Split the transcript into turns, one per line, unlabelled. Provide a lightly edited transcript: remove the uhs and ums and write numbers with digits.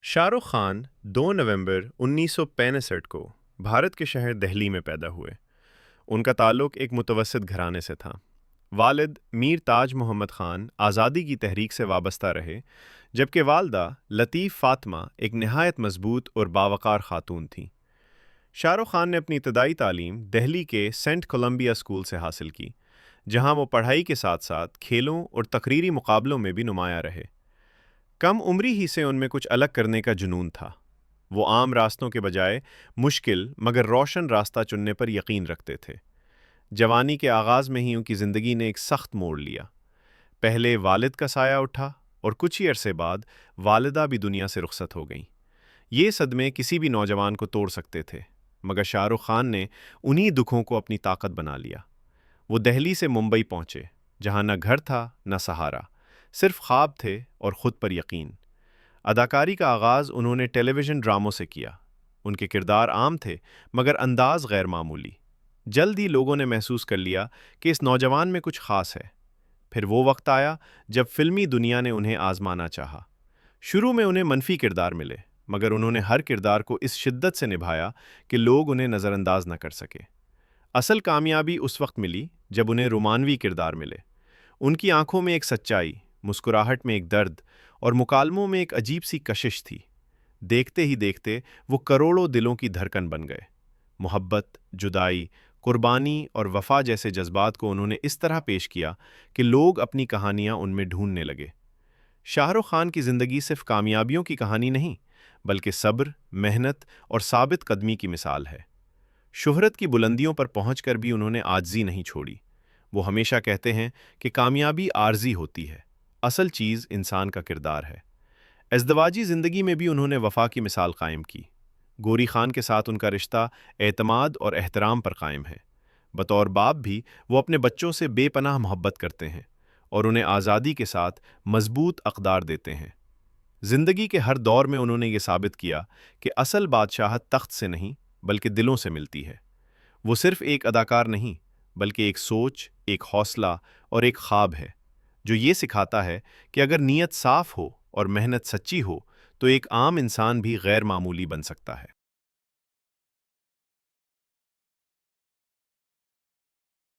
شاہ رخ خان 2 نومبر 1965 کو بھارت کے شہر دہلی میں پیدا ہوئے۔ ان کا تعلق ایک متوسط گھرانے سے تھا۔ والد میر تاج محمد خان آزادی کی تحریک سے وابستہ رہے، جبکہ والدہ لطیف فاطمہ ایک نہایت مضبوط اور باوقار خاتون تھیں۔ شاہ رخ خان نے اپنی ابتدائی تعلیم دہلی کے سینٹ کولمبیا اسکول سے حاصل کی، جہاں وہ پڑھائی کے ساتھ ساتھ کھیلوں اور تقریری مقابلوں میں بھی نمایاں رہے۔ کم عمری ہی سے ان میں کچھ الگ کرنے کا جنون تھا۔ وہ عام راستوں کے بجائے مشکل مگر روشن راستہ چننے پر یقین رکھتے تھے۔ جوانی کے آغاز میں ہی ان کی زندگی نے ایک سخت موڑ لیا۔ پہلے والد کا سایہ اٹھا اور کچھ ہی عرصے بعد والدہ بھی دنیا سے رخصت ہو گئیں۔ یہ صدمے کسی بھی نوجوان کو توڑ سکتے تھے، مگر شاہ رخ خان نے انہی دکھوں کو اپنی طاقت بنا لیا۔ وہ دہلی سے ممبئی پہنچے، جہاں نہ گھر تھا نہ سہارا، صرف خواب تھے اور خود پر یقین۔ اداکاری کا آغاز انہوں نے ٹیلی ویژن ڈراموں سے کیا۔ ان کے کردار عام تھے مگر انداز غیر معمولی۔ جلد ہی لوگوں نے محسوس کر لیا کہ اس نوجوان میں کچھ خاص ہے۔ پھر وہ وقت آیا جب فلمی دنیا نے انہیں آزمانا چاہا۔ شروع میں انہیں منفی کردار ملے، مگر انہوں نے ہر کردار کو اس شدت سے نبھایا کہ لوگ انہیں نظر انداز نہ کر سکے۔ اصل کامیابی اس وقت ملی جب انہیں رومانوی کردار ملے۔ ان کی آنکھوں میں ایک سچائی، مسکراہٹ میں ایک درد اور مکالموں میں ایک عجیب سی کشش تھی۔ دیکھتے ہی دیکھتے وہ کروڑوں دلوں کی دھڑکن بن گئے۔ محبت، جدائی، قربانی اور وفا جیسے جذبات کو انہوں نے اس طرح پیش کیا کہ لوگ اپنی کہانیاں ان میں ڈھونڈنے لگے۔ شاہ رخ خان کی زندگی صرف کامیابیوں کی کہانی نہیں، بلکہ صبر، محنت اور ثابت قدمی کی مثال ہے۔ شہرت کی بلندیوں پر پہنچ کر بھی انہوں نے عاجزی نہیں چھوڑی۔ وہ ہمیشہ کہتے ہیں کہ کامیابی عارضی ہوتی ہے، اصل چیز انسان کا کردار ہے۔ ازدواجی زندگی میں بھی انہوں نے وفا کی مثال قائم کی۔ گوری خان کے ساتھ ان کا رشتہ اعتماد اور احترام پر قائم ہے۔ بطور باپ بھی وہ اپنے بچوں سے بے پناہ محبت کرتے ہیں اور انہیں آزادی کے ساتھ مضبوط اقدار دیتے ہیں۔ زندگی کے ہر دور میں انہوں نے یہ ثابت کیا کہ اصل بادشاہت تخت سے نہیں بلکہ دلوں سے ملتی ہے۔ وہ صرف ایک اداکار نہیں، بلکہ ایک سوچ، ایک حوصلہ اور ایک خواب ہے، جو یہ سکھاتا ہے کہ اگر نیت صاف ہو اور محنت سچی ہو تو ایک عام انسان بھی غیر معمولی بن سکتا ہے۔